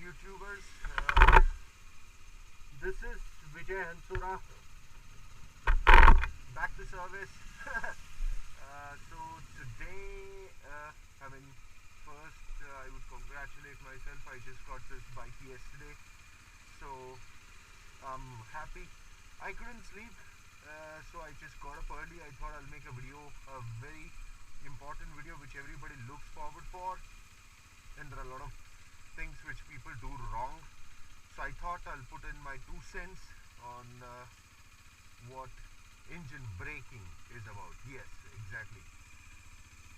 YouTubers. This is Vijay Hansora, back to service. So today, first I would congratulate myself. I just got this bike yesterday, so I'm happy. I couldn't sleep, so I just got up early. I thought I'll make a video, a very important video which everybody looks forward for, and there are a lot of things which people do wrong. So I thought I'll put in my 2 cents on what engine braking is about. Yes, exactly.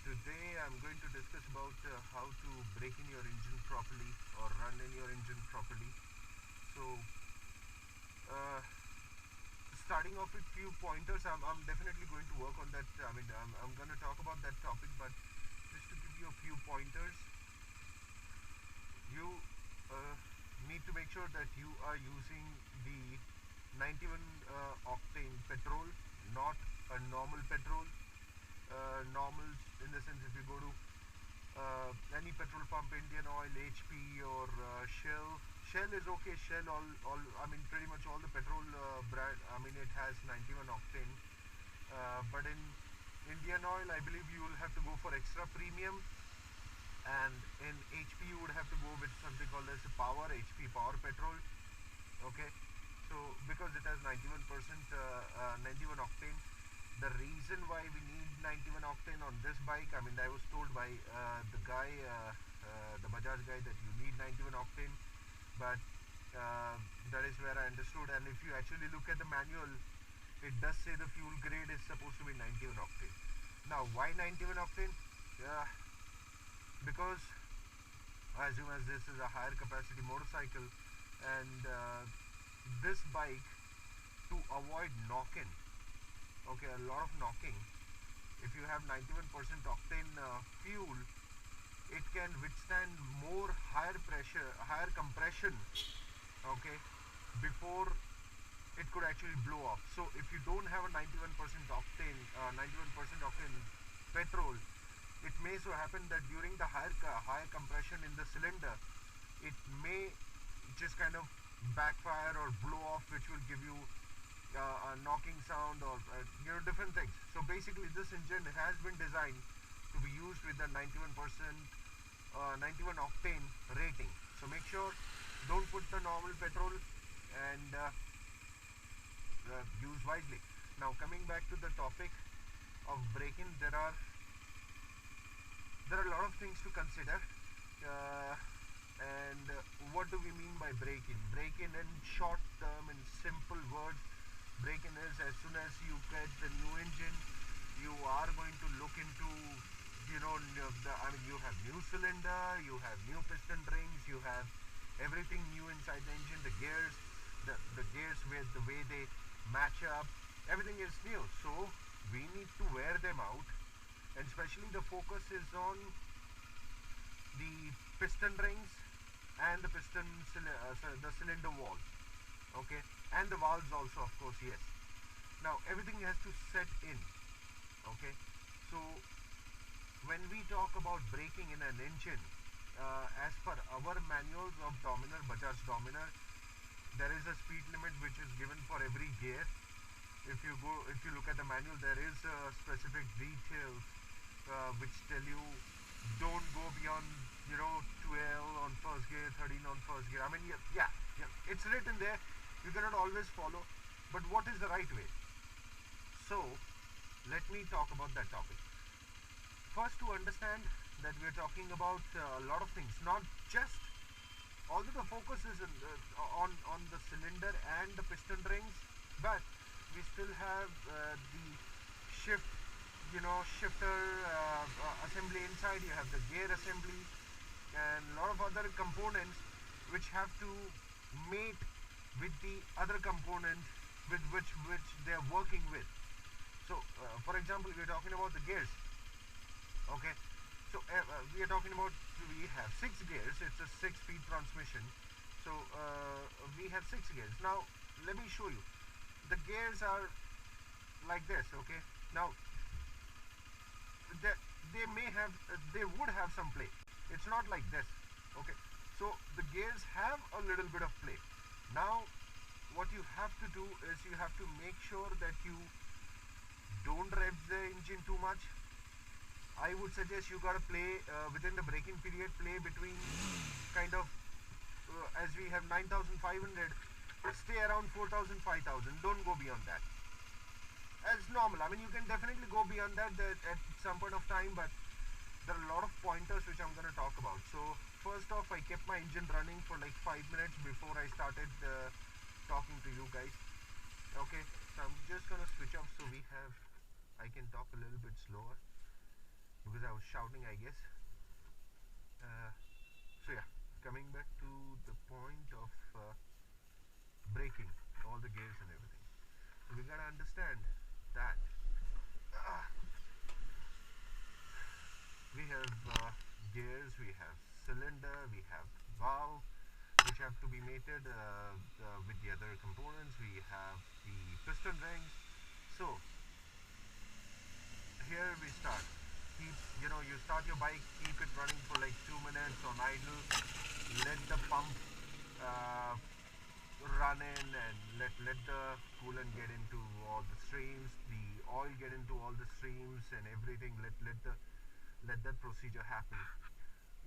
Today I'm going to discuss about how to brake in your engine properly or run in your engine properly. So starting off with few pointers, I'm definitely going to work on that. I'm going to talk about that topic, but just to give you a few pointers, you need to make sure that you are using the 91 octane petrol, not a normal petrol. Normal in the sense, if you go to any petrol pump, Indian Oil, HP, or Shell is okay. Shell, pretty much all the petrol brand, it has 91 octane. But in Indian Oil, I believe you will have to go for extra premium, and in HP you would have to go with something called as HP power petrol. Okay, so because it has 91% 91 octane. The reason why we need 91 octane on this bike, I was told by the guy, the Bajaj guy, that you need 91 octane, but that is where I understood. And if you actually look at the manual, it does say the fuel grade is supposed to be 91 octane. Now, why 91 octane? Because assume as this is a higher capacity motorcycle, and this bike, to avoid knock-in, okay, a lot of knocking, if you have 91% octane fuel, it can withstand more higher pressure, higher compression, okay, before it could actually blow off. So if you don't have a 91% octane petrol, it may so happen that during the higher compression in the cylinder, it may just kind of backfire or blow off, which will give you a knocking sound or different things. So basically, this engine has been designed to be used with the 91 octane rating. So make sure don't put the normal petrol, and use wisely. Now coming back to the topic of braking, there are a lot of things to consider. And what do we mean by braking? Braking in short term, in simple words, braking is as soon as you get the new engine, you are going to look into, you have new cylinder, you have new piston rings, you have everything new inside the engine, the gears, the gears with the way they match up, everything is new. So we need to wear them out, and especially the focus is on the piston rings and the the cylinder walls, okay, and the valves also, of course. Yes, now everything has to set in, okay. So when we talk about braking in an engine, as per our manuals of Dominar, Bajaj Dominar, there is a speed limit which is given for every gear. If you look at the manual, there is specific details which tell you don't go beyond 12 on first gear, 13 on first gear. Yeah, it's written there. You cannot always follow, but what is the right way? So let me talk about that topic. First, to understand that we are talking about a lot of things, not just, although the focus is on the cylinder and the piston rings, but we still have the shifter assembly inside. You have the gear assembly and a lot of other components which have to mate with the other component with which they are working with. So for example, we are talking about the gears, okay. So we are talking about, we have 6 gears. It's a 6-speed transmission, so we have 6 gears. Now let me show you. The gears are like this, okay. Now they would have some play. It's not like this, okay. So the gears have a little bit of play. Now what you have to do is you have to make sure that you don't rev the engine too much. I would suggest you gotta play within the braking period, play between kind of as we have 9,500, stay around 4,000, 5,000. Don't go beyond that. As normal, I mean you can definitely go beyond that at some point of time, but there are a lot of pointers which I'm gonna talk about. So first off, I kept my engine running for like 5 minutes before I started talking to you guys. Okay, so I'm just gonna switch off so I can talk a little bit slower because I was shouting, I guess. So yeah, coming back to the point of braking, all the gears and everything. So we gotta understand that we have gears, we have cylinder, we have valve, which have to be mated with the other components. We have the piston rings. So here we start. You start your bike, keep it running for like 2 minutes on idle, let the pump run in and let the coolant get into all the streams, the oil get into all the streams and everything. Let that procedure happen.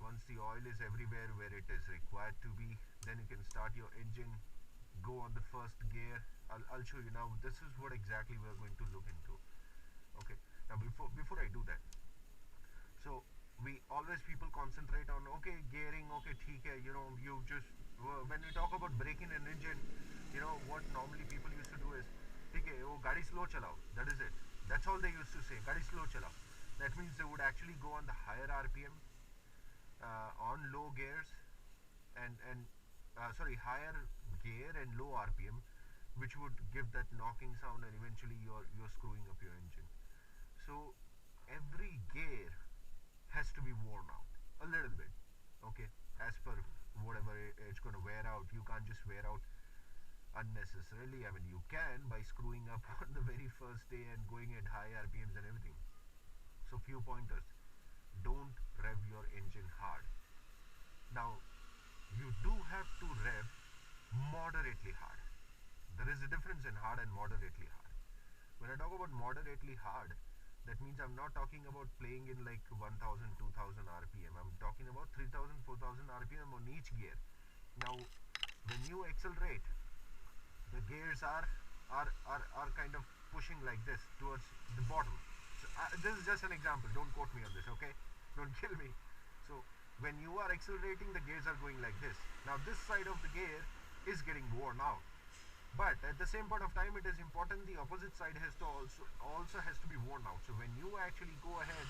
Once the oil is everywhere where it is required to be, then you can start your engine, go on the first gear. I'll show you now. This is what exactly we're going to look into. Okay, now before I do that, so people concentrate on, okay, gearing, okay, theek hai, you just when we talk about braking an engine, what normally people used to do is, theek hai, oh, gaadi slow chalao. That is it. That's all they used to say, gaadi slow chalao. That means they would actually go on the higher RPM, on low gears, and higher gear and low RPM, which would give that knocking sound, and eventually you're screwing up your engine. So every gear has to be worn out a little bit, okay, as per whatever it's going to wear out. You can't just wear out unnecessarily. I mean, you can by screwing up on the very first day and going at high RPMs and everything. So few pointers: don't rev your engine hard. Now you do have to rev moderately hard. There is a difference in hard and moderately hard. When I talk about moderately hard, that means I'm not talking about playing in like 1000, 2000 RPM. I'm talking about 3000, 4000 RPM on each gear. Now when you accelerate, the gears are kind of pushing like this towards the bottom. So, this is just an example, don't quote me on this, okay? Don't kill me. So when you are accelerating, the gears are going like this. Now this side of the gear is getting worn out, but at the same point of time, it is important the opposite side has to also has to be worn out. So when you actually go ahead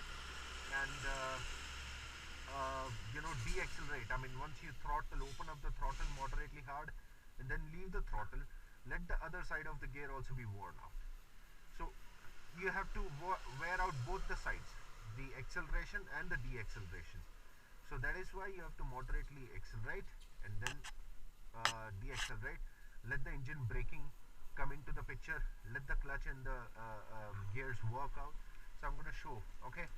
and de-accelerate, I mean, once you open up the throttle moderately hard and then leave the throttle, let the other side of the gear also be worn out. So you have to wear out both the sides, the acceleration and the de-acceleration. So that is why you have to moderately accelerate and then de-accelerate. Let the engine braking come into the picture, let the clutch and the gears work out. So I'm going to show, okay,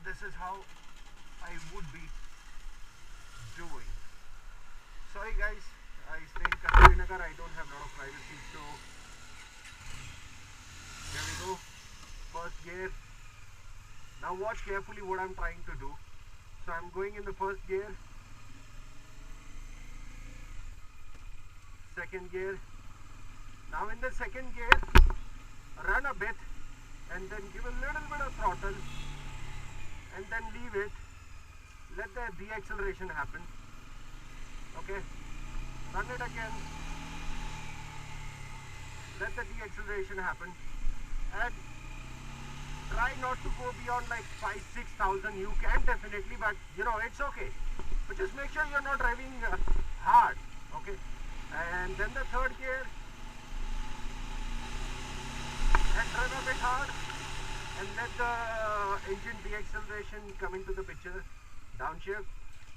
this is how I would be doing. Sorry guys, I stay in Kathmandu, I don't have a lot of privacy, so here we go, first gear. Now watch carefully what I'm trying to do. So I'm going in the first gear, second gear. Now in the second gear, run a bit and then give a little bit of throttle and then leave it. Let the de-acceleration happen. Okay, run it again. Let the de-acceleration happen and try not to go beyond like 5,000-6,000. You can definitely, but it's okay. But just make sure you're not driving hard. Okay. And then the third gear, and run a bit hard and let the engine de-acceleration come into the picture. Downshift.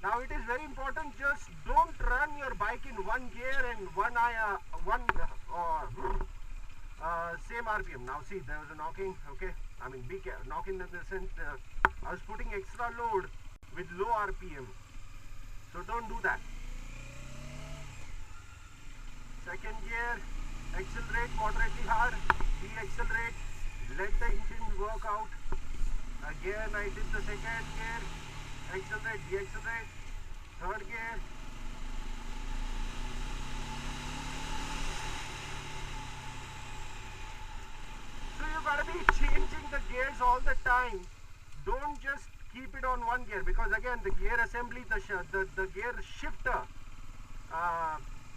Now it is very important, just don't run your bike in one gear and same RPM. Now see, there was a knocking, okay, I mean be careful, knocking in the sense I was putting extra load with low RPM. So don't do that. Second gear, accelerate moderately hard, de-accelerate, let the engine work out. Again I did the second gear, accelerate, de-accelerate, third gear. So you gotta be changing the gears all the time. Don't just keep it on one gear, because again the gear assembly, the gear shifter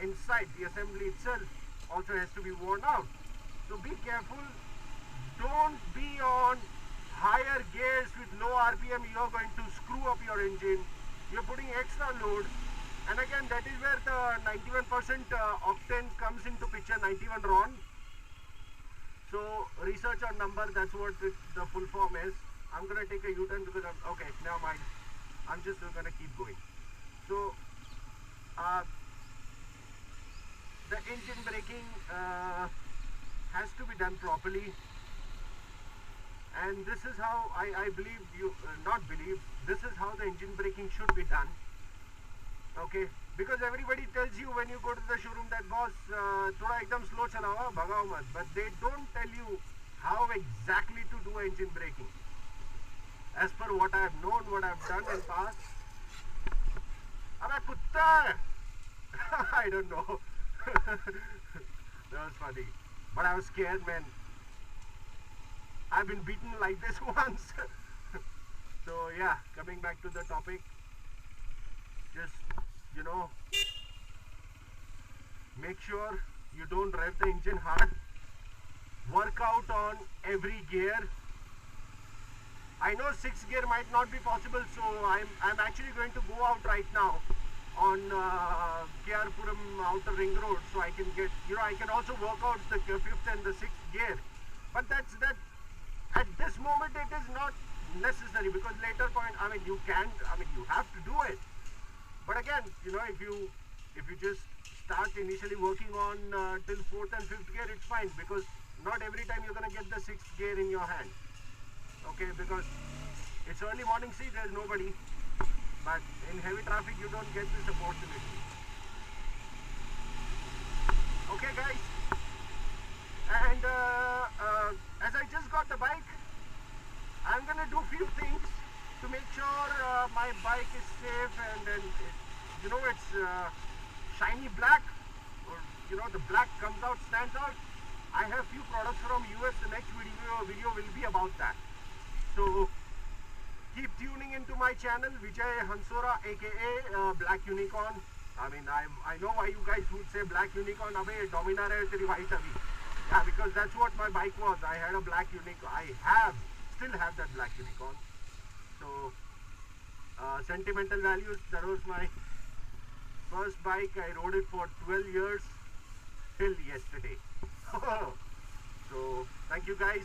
inside the assembly itself also has to be worn out. So be careful. Don't be on higher gears with low RPM. You're going to screw up your engine. You're putting extra load, and again that is where the 91% octane comes into picture, 91 RON. So research on number, that's what the full form is. I'm gonna take a U-turn because I'm okay, never mind. I'm just gonna keep going. So the engine braking has to be done properly, and this is how I believe you not believe, this is how the engine braking should be done. Okay, because everybody tells you when you go to the showroom that boss thoda ekdam slow chalawa, bhagao mat, but they don't tell you how exactly to do engine braking. As per what I have known, what I have done in past. Abbe kutta! I don't know. That was funny, but I was scared, man. I've been beaten like this once. So yeah, coming back to the topic, just, you know, make sure you don't rev the engine hard. Work out on every gear. I know 6th gear might not be possible, so I'm actually going to go out right now on Kiarpuram outer ring road, so I can get, you know, I can also work out the 5th and the 6th gear. But that at this moment it is not necessary, because later point, I mean you have to do it. But again, you know, if you just start initially working on till 4th and 5th gear, it's fine, because not every time you're gonna get the 6th gear in your hand. Okay, because it's early morning, see, there's nobody, but in heavy traffic you don't get this opportunity. Okay guys, and as I just got the bike, I'm gonna do few things to make sure my bike is safe, and then you know, it's shiny black, or you know, the black comes out, stands out. I have few products from US. The next video will be about that. So keep tuning into my channel, Vijay Hansora, aka Black Unicorn. I mean, I know why you guys would say Black Unicorn. Abhe Dominar hai teri white abhi. Yeah, because that's what my bike was. I had a Black Unicorn. Still have that Black Unicorn. So sentimental values. That was my first bike. I rode it for 12 years till yesterday. So thank you guys,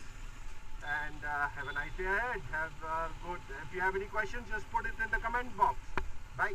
and have a nice day ahead. Have good. If you have any questions, just put it in the comment box. Bye.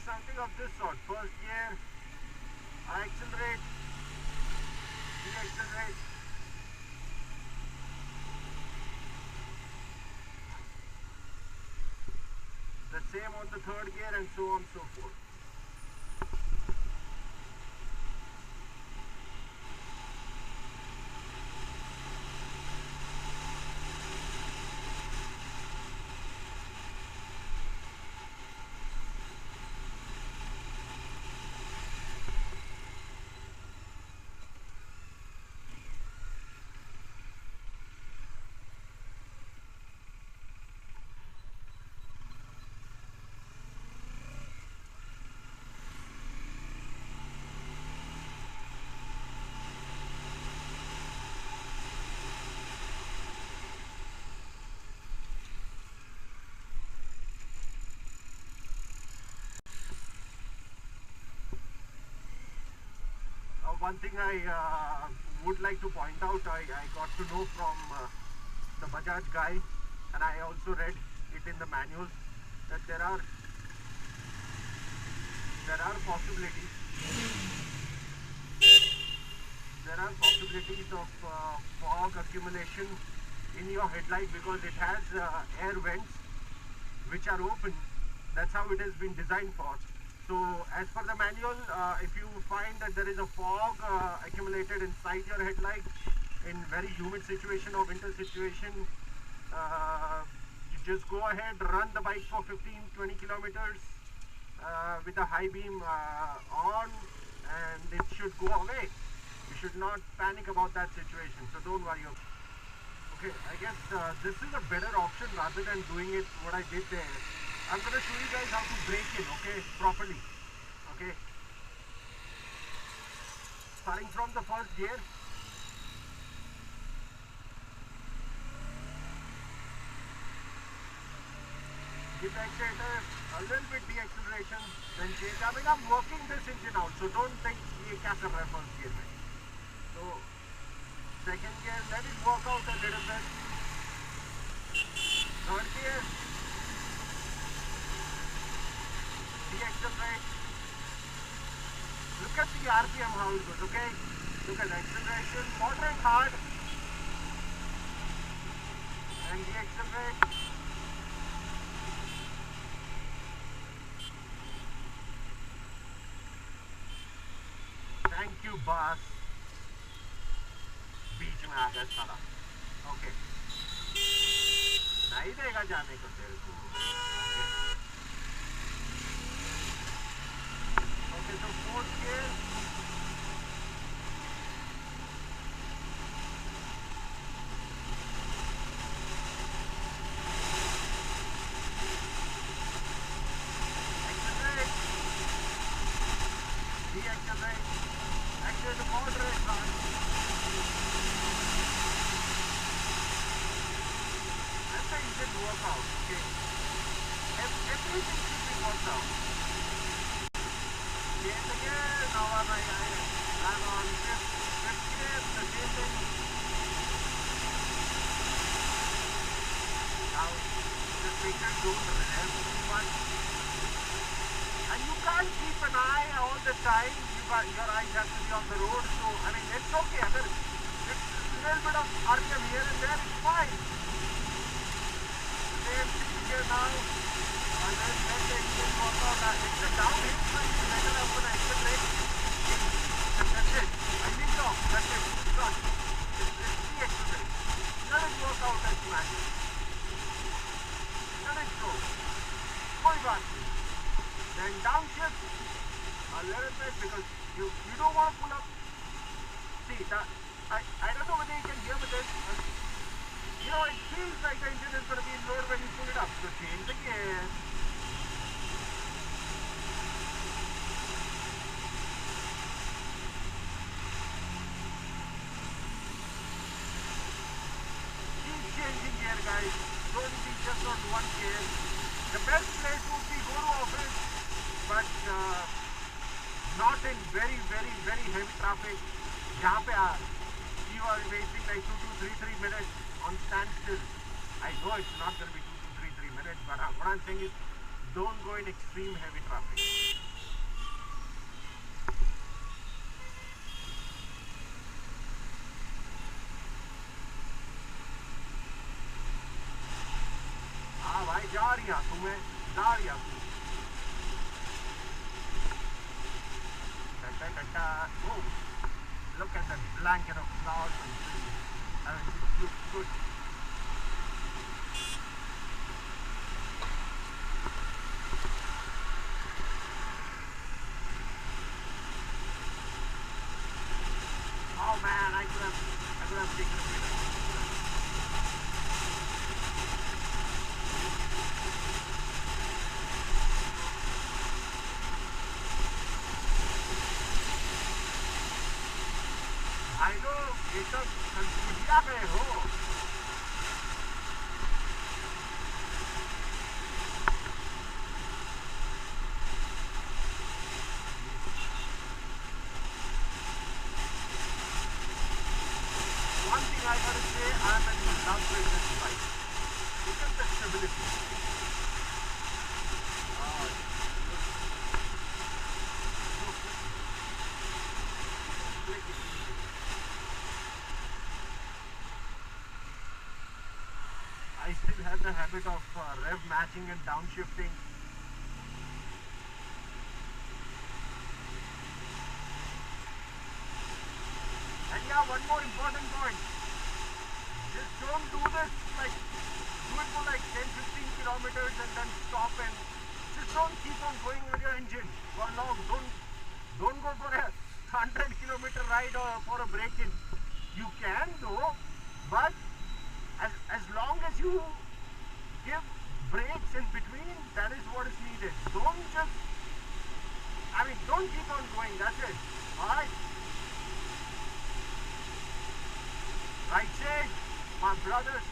Something of this sort. First gear, I accelerate, de-accelerate. The same on the third gear, and so on and so forth. one thing I would like to point out, I got to know from the Bajaj guy, and I also read it in the manuals, that there are possibilities of fog accumulation in your headlight, because it has air vents which are open. That's how it has been designed for. So as per the manual, if you find that there is a fog accumulated inside your headlight in very humid situation or winter situation, you just go ahead, run the bike for 15-20 kilometers with a high beam on, and it should go away. You should not panic about that situation, so don't worry. Okay, I guess this is a better option rather than doing it what I did there. I'm going to show you guys how to brake in, okay, properly. Okay. Starting from the first gear. Give the accelerator a little bit deceleration, then change. I mean, I'm working this engine out, so don't think ये क्या कर रहा है first gear में. So second gear, let it work out a little bit. Third gear, de-accelerate. Look at the RPM how it goes, okay? Look at the acceleration, moderate hard, and de-accelerate. Thank you, boss. बीच में आ गया साला. Okay. नहीं देगा जाने को तेरे को. Okay, so fourth gear. Accelerate. De-accelerate. Accelerate moderate hard. Let the engine work out, okay? Everything should be worked out. Change again, now I'm on fifth gear, the same thing. Now, the speakers don't rev too much. And you can't keep an eye all the time. Your eyes have to be on the road, so, I mean, it's okay. It's a little bit of RPM here and there, it's fine. Same thing here now. And then let the engine work out. It's a downhill, so you better have to accelerate. And that's it. I think so. That's it. It's not. It's de-accelerate. Let it work out as magic. Let it go. कोई बात नहीं. Then downshift a little bit, because you don't want to pull up. See, I don't know whether you can hear with this. You know, it feels like the engine is going to be in load when you pull it up. So change the gear. Keep changing gear, guys. Don't be just on one gear. The best place would be go to office, but not in very, very, very heavy traffic. Jahan pe you are wasting like 2 to 3 minutes on standstill. I know it's not going to be 2 to 3 minutes, but what I'm saying is don't go in extreme heavy traffic. हाँ भाई जा रही है तुम्हें, जा रही है. Oh, look at that blanket of clouds and trees. I mean, it looks good. Oh man, I could have taken a video. I know, ये सब संस्कृतिया गए हो. I gotta say, I'm in love with this bike. Look at the stability. Ah, it looks so completely easy. I still have the habit of rev matching and downshifting. And yeah, one more important point. Just don't do this like, do it for like 10-15 kilometers and then stop, and just don't keep on going with your engine for long. Don't go for a 100-kilometer ride or for a break-in. You can though, but as long as you give breaks in between, that is what is needed. Don't keep on going, that's it. Alright? Right side, my brothers.